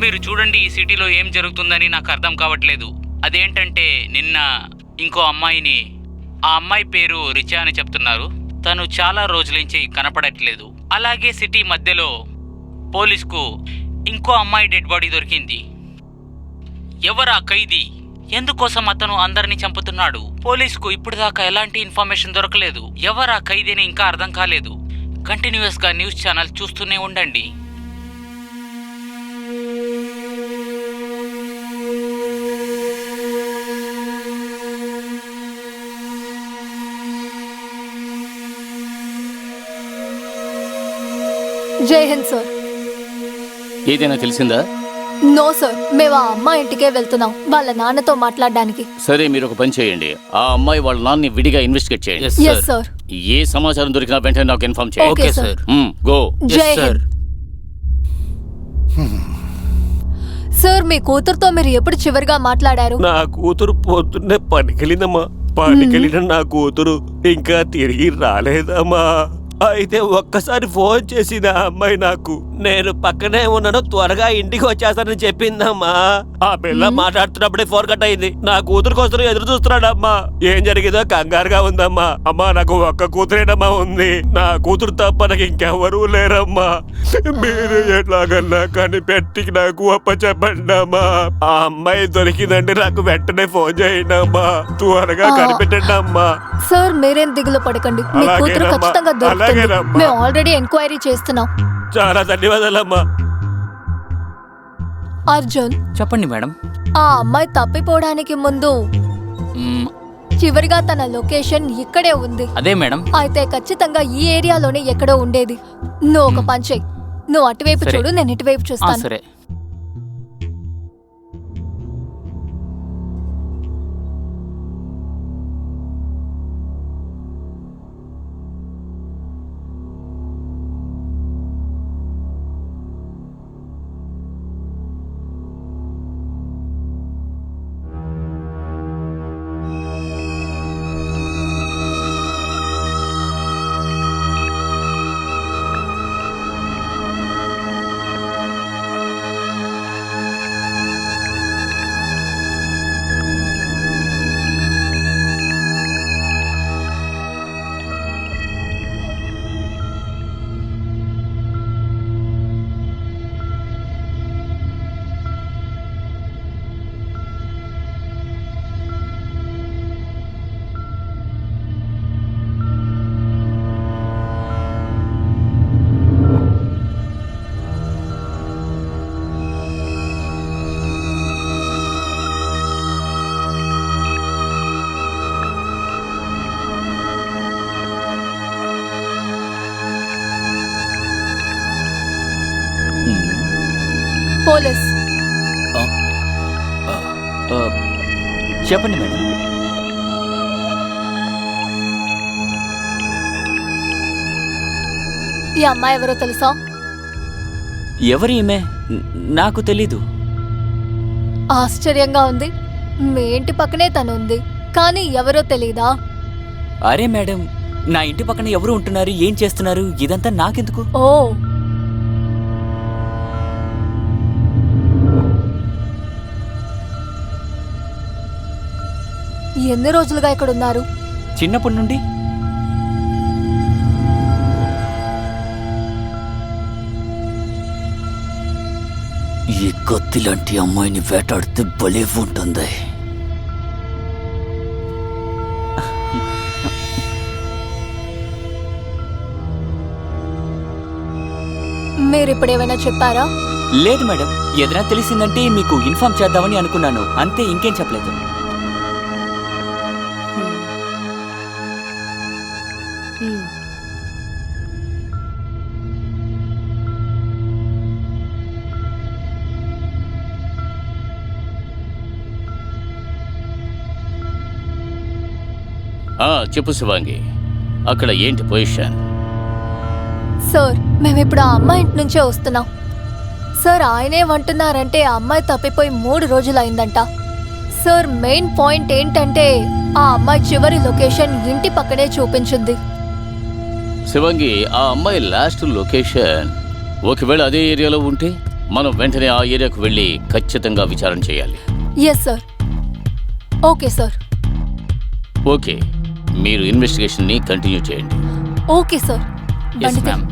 మీరు చూడండి, ఈ సిటీలో ఏం జరుగుతుందని నాకు అర్థం కావట్లేదు. అదేంటంటే నిన్న ఇంకో అమ్మాయిని, ఆ అమ్మాయి పేరు రిచా అని చెప్తున్నారు. తను చాలా రోజుల నుంచి కనపడట్లేదు. అలాగే సిటీ మధ్యలో పోలీస్కు ఇంకో అమ్మాయి డెడ్ బాడీ దొరికింది. ఎవరా ఖైదీ? ఎందుకోసం అతను అందరినీ చంపుతున్నాడు? పోలీస్కు ఇప్పటిదాకా ఎలాంటి ఇన్ఫర్మేషన్ దొరకలేదు. ఎవరా ఖైదీని ఇంకా అర్థం కాలేదు. కంటిన్యూస్గా న్యూస్ ఛానల్ చూస్తూనే ఉండండి. జై హింద్ సార్. ఏదైనా తెలిసిందా? నో సార్, మేము ఆ అమ్మాయి ఇంటికే వెళ్తున్నాం వాళ్ళ నాన్నతో మాట్లాడడానికి. సరే, మీరు ఒక పని చేయండి. ఆ అమ్మాయి వాళ్ళ నాన్నని విడిగా ఇన్వెస్టిగేట్ చేయండి. Yes sir. ఏ సమాచారం దొరికినా వెంటనే నాకు ఇన్ఫార్మ్ చేయండి. Okay sir. గో. జై హింద్. సార్, మీ కూతురుతో మీరు ఎప్పుడు చివరిగా మాట్లాడారు? నా కూతురు పొద్దున్నే పనికెళ్ళిందమ్మా. పనికెళ్ళిన నా కూతురు ఇంకా తిరిగి రాలేదమ్మా. అయితే ఒక్కసారి ఫోన్ చేసిన అమ్మాయి నాకు, నేను పక్కనే ఉన్నాను, త్వరగా ఇంటికి వచ్చేస్తానని చెప్పిందమ్మా. ఆ పిల్ల మాట్లాడుతున్నప్పుడే ఫోన్ కట్ అయింది. నా కూతురు కోసం ఎదురు చూస్తున్నాడమ్మా. ఏం జరిగిందో కంగారుగా ఉందమ్మా. అమ్మా, నాకు ఒక్క కూతురేనమ్మా ఉంది. నా కూతురు తప్ప నాకు ఇంకెవరూ లేరమ్మా. మీరు ఎట్లాగన్నా కనిపెట్టి నాకు చెప్పండి అమ్మా. ఆ అమ్మాయి దొరికిందంటే నాకు వెంటనే ఫోన్ చేయండి అమ్మా. త్వరగా కనిపెట్టండి అమ్మా. సార్, మీరేం దిగులు పడకండి, మీ కూతురు ఖచ్చితంగా దొరుకుతుంది. మేము ఆల్రెడీ ఎంక్వైరీ చేస్తున్నాం. చాలా ధన్యవాదాలమ్మా. అర్జున్, చెప్పండి మేడం. ఆ అమ్మాయి తప్పిపోవడానికి ముందు చివరిగా తన లొకేషన్ ఇక్కడే ఉంది. అదే మేడం. అయితే ఖచ్చితంగా ఈ ఏరియాలోనే ఎక్కడో ఉండేది. నువ్వు ఒక పని చెయ్యి, నువ్వు అటువైపు చూడు, నేను ఇటువైపు చూస్తాను. సరే. పోలీస్. చెప్పండి మేడం. ఈ అమ్మాయి ఎవరో తెలుసా? ఎవరి ఈమె? నాకు తెలీదు. ఆశ్చర్యంగా ఉంది. మీ ఇంటి పక్కనే తను ఉంది, కానీ ఎవరో తెలీదా? అరే మేడం, నా ఇంటి పక్కన ఎవరు ఉంటున్నారు, ఏం చేస్తున్నారు, ఇదంతా నాకెందుకు? ఓ, ఎన్ని రోజులుగా ఇక్కడ ఉన్నారు? చిన్నప్పటి నుండి. ఈ కత్తి లాంటి అమ్మాయిని వేటాడితే భలే ఉంటుంది. మీరు ఇప్పుడు ఏమైనా చెప్పారా? లేదు మేడం, ఏదైనా తెలిసిందంటే మీకు ఇన్ఫార్మ్ చేద్దామని అనుకున్నాను, అంతే, ఇంకేం చెప్పలేదు. చెప్పు శివాంగి, అక్కడ ఏంటి పొజిషన్? సార్, మేమిప్పుడు ఆ అమ్మాయి ఇంటి నుంచే వస్తున్నాం. సార్, ఆయనేమంటున్నారంటే ఆ అమ్మాయి తప్పిపోయి 3 రోజులైందంట. సార్, మెయిన్ పాయింట్ ఏంటంటే ఆ అమ్మాయి చివరి లొకేషన్ ఇంటి పక్కనే చూపించింది. శివాంగి, ఆ అమ్మాయి లాస్ట్ లొకేషన్ ఒకవేళ అదే ఏరియాలో ఉంటే మనం వెంటనే ఆ ఏరియాకు వెళ్ళి ఖచ్చితంగా విచారణ చేయాలి. Yes sir. Okay sir. Okay, మీరు ఇన్వెస్టిగేషన్ని కంటిన్యూ చేయండి. Okay sir. Yes ma'am.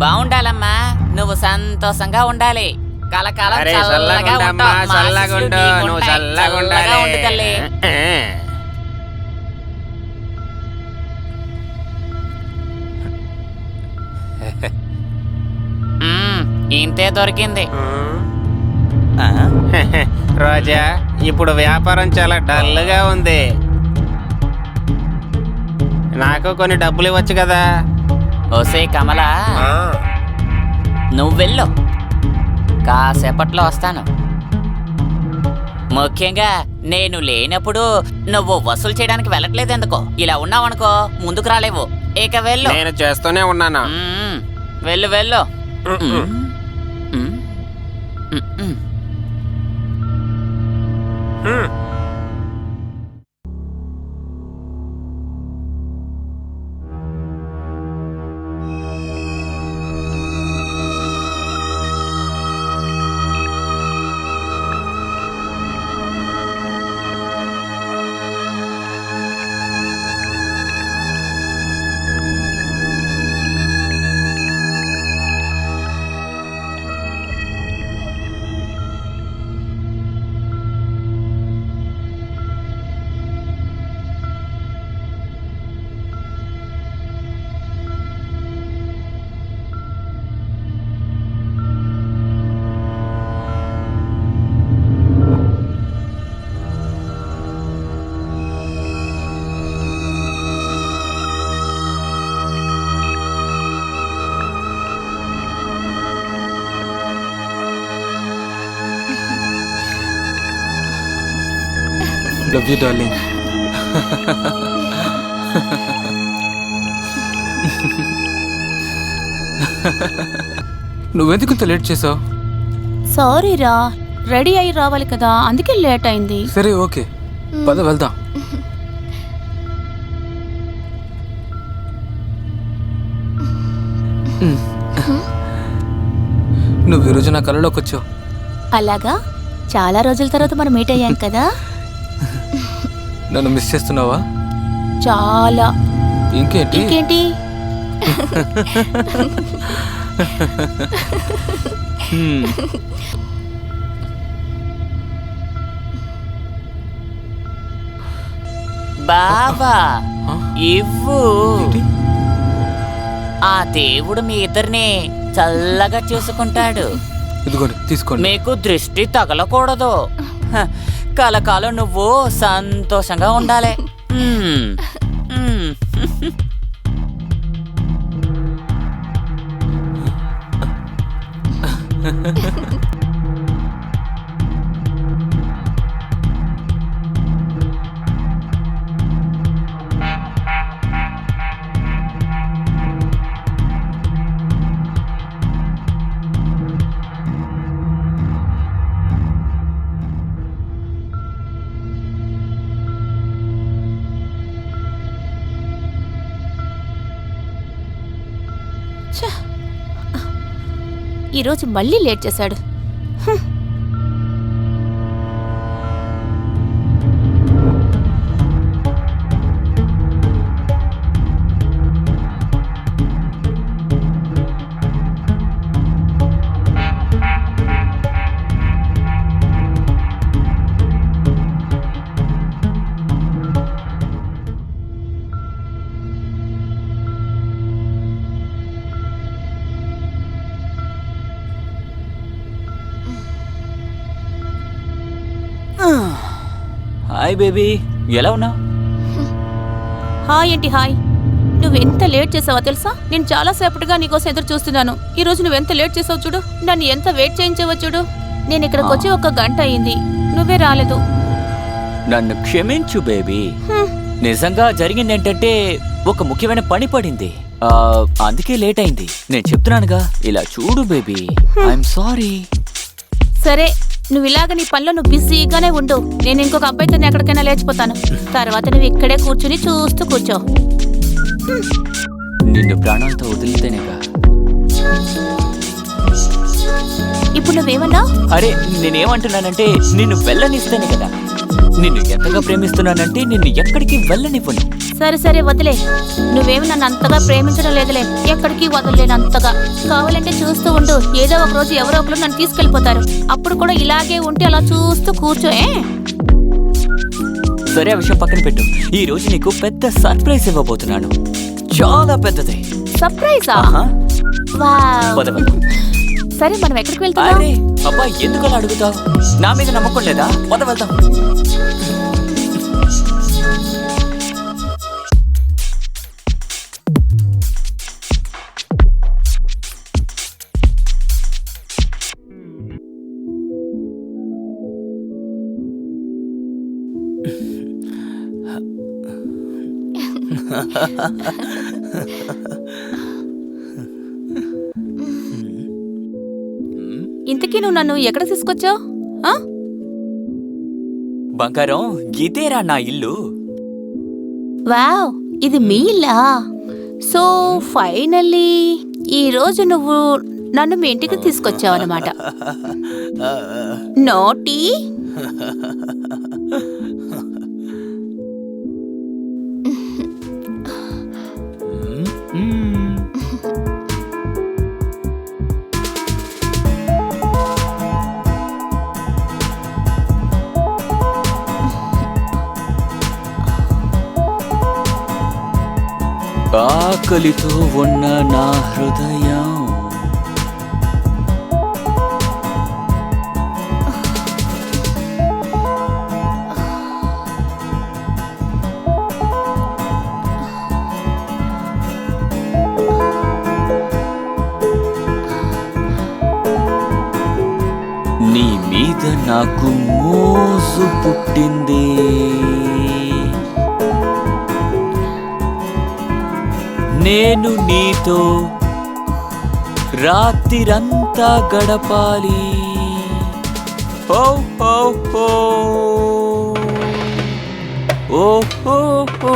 బాగుండాలమ్మా, నువ్వు సంతోషంగా ఉండాలి, కలకాలం అరే చల్లగా చల్లగుండమ్మా, ఉంటావు. మా చల్లగుండు, ఆశీస్సులు నువ్వు నీకుంటాయి. చల్లగుండాలి. చల్లగా ఉండు తల్లి. ఇంతే దొరికింది. రోజా, ఇప్పుడు వ్యాపారం చాలా డల్గా ఉంది. నాకు కొన్ని డబ్బులు ఇవ్వచ్చు కదా. ఓసే కమలా, నువ్వు వెళ్ళు, కాసేపట్లో వస్తాను. ముఖ్యంగా నేను లేనప్పుడు నువ్వు వసూలు చేయడానికి వెళ్ళట్లేదు ఎందుకో. ఇలా ఉన్నావనుకో ముందుకు రాలేవు. ఇక వెళ్ళు. నేను చేస్తూనే ఉన్నాను. వెళ్ళు వెళ్ళు. Love you darling. నువ్వెందుకు ఇంత లేట్ చేసావు? సారీ రా, రెడీ అయి రావాలి కదా, అందుకే లేట్ అయింది. సరే ఓకే, పద వెళ్దాం. నువ్వు ఈరోజు నా కళలోకి వచ్చావు. అలాగా, చాలా రోజుల తర్వాత మనం మీట్ అయ్యాం కదా. నన్ను మిస్ చేస్తున్నావా? చాలా. ఇంకేంటి? ఇంకేంటి? బాబా ఇవ్వు. ఏంటి? ఆ దేవుడు మీ ఇద్దరిని చల్లగా చూసుకుంటాడు. ఇదిగోండి, తీసుకోండి. మీకు దృష్టి తగలకూడదు. హ, కలకాలం నువ్వు సంతోషంగా ఉండాలి. మ్మ్. మ్మ్. ఈరోజు మళ్ళీ లేట్ చేశాడు. హ్మ్. హాయ్ బేబీ, ఎలా ఉన్నావు? హాయ్ ఏంటి హాయ్? నువ్వెంత లేట్ చేసావో తెలుసా? నేను చాలా సేపటిగా నీకోసం ఎదురు చూస్తున్నాను. ఈ రోజు నువ్వెంత లేట్ చేసావు చూడు. నన్ను ఎంత వెయిట్ చేయించావో చూడు. నేను ఇక్కడికి వచ్చి 1 గంట అయింది, నువ్వే రాలేదు. నన్ను క్షమించు బేబీ. హ్మ్. నిజంగా జరిగింది ఏంటంటే ఒక ముఖ్యమైన పని పడింది. అందుకే లేట్ అయింది. నేను చెప్తున్నానుగా, ఇలా చూడు బేబీ, ఐఎమ్ సారీ. సరే, నువ్వు ఇలాగ నీ పనిలో నువ్వు బిజీగానే ఉండు. నేను ఇంకొక అబ్బాయితో ఎక్కడికైనా లేచిపోతాను. తర్వాత నువ్వు ఇక్కడే కూర్చుని చూస్తూ కూర్చో. నిన్ను ప్రాణాలతో వదిలితేనేగా. ఇప్పుడు నువ్వేమన్నా? అరే, నేనేమంటున్నానంటే నిన్ను వెళ్ళనిస్తేనే కదా. నిన్ను ఎంతగా ప్రేమిస్తున్నానంటే నిన్ను ఎక్కడికి వెళ్ళనివ్వను. సరే సరే వదిలే. నువ్వేమి నన్ను అంతగా ప్రేమించడం లేదులే, ఎక్కడికి వదలలేనంతగా. కావాలంటే చూస్తూ ఉండు, ఏదో ఒక రోజు ఎవరో ఒకరు నన్ను తీసుకెళ్ళిపోతారు. అప్పుడు కూడా ఇలాగే ఉంటే అలా చూస్తూ కూర్చో. సరే, ఆ విషయం పక్కన పెట్టు. ఈ రోజు నీకు పెద్ద సర్ప్రైజ్ ఇవ్వబోతున్నాను. చాలా పెద్దది. సర్ప్రైజా? ఆహా. వావ్. పద, పద. సరే, మనం ఎక్కడికి వెళ్తున్నాం? అరే అబ్బా, ఎందుకు అలా అడుగుతావు? నా మీద నమ్మకం లేదా? పద, వెళ్దాం. ఇంతకీ నువ్వు నన్ను ఎక్కడ తీసుకొచ్చావు? బంగారం, ఇదేరా నా ఇల్లు. వావ్, ఇది మీ ఇల్లా? సో ఫైనల్లీ ఈ రోజు నువ్వు నన్ను మీ ఇంటికి తీసుకొచ్చావు అన్నమాట. నోటీ. ఆకలితో ఉన్న నా హృదయం నీ మీద నాకు మోజు పుట్టింది. నేను నీతో రాత్రిరంతా గడపాలి. ఓ ఓ ఓ ఓ ఓ ఓ